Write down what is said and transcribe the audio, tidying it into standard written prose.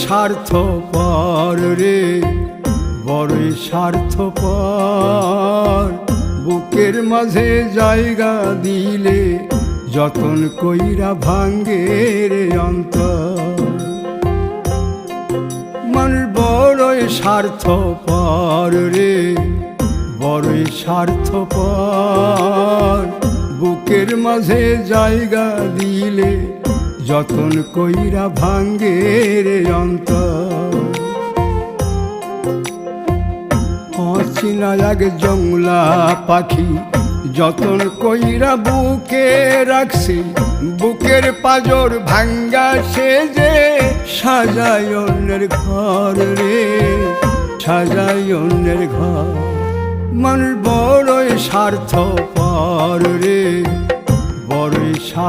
স্বার্থপর রে, বড়ই স্বার্থপর। বুকের মাঝে জায়গা দিলে যতন কইরা ভাঙ্গে রে অন্তর। মানুষ বড়ই স্বার্থপর রে, বড়ই স্বার্থপর। বুকের মাঝে জায়গা দিলে যতন কইরা ভাঙ্গে রে অন্তর। অচিনা এক জংলা পাখি যতন কইরা বুকে রাখছি, বুকের পাজর ভাঙ্গা সে যে সাজায় অন্যের ঘর রে, সাজায় অন্যের ঘর। মানুষ বড়ই স্বার্থপর রে, বড়ই স্বার্থ।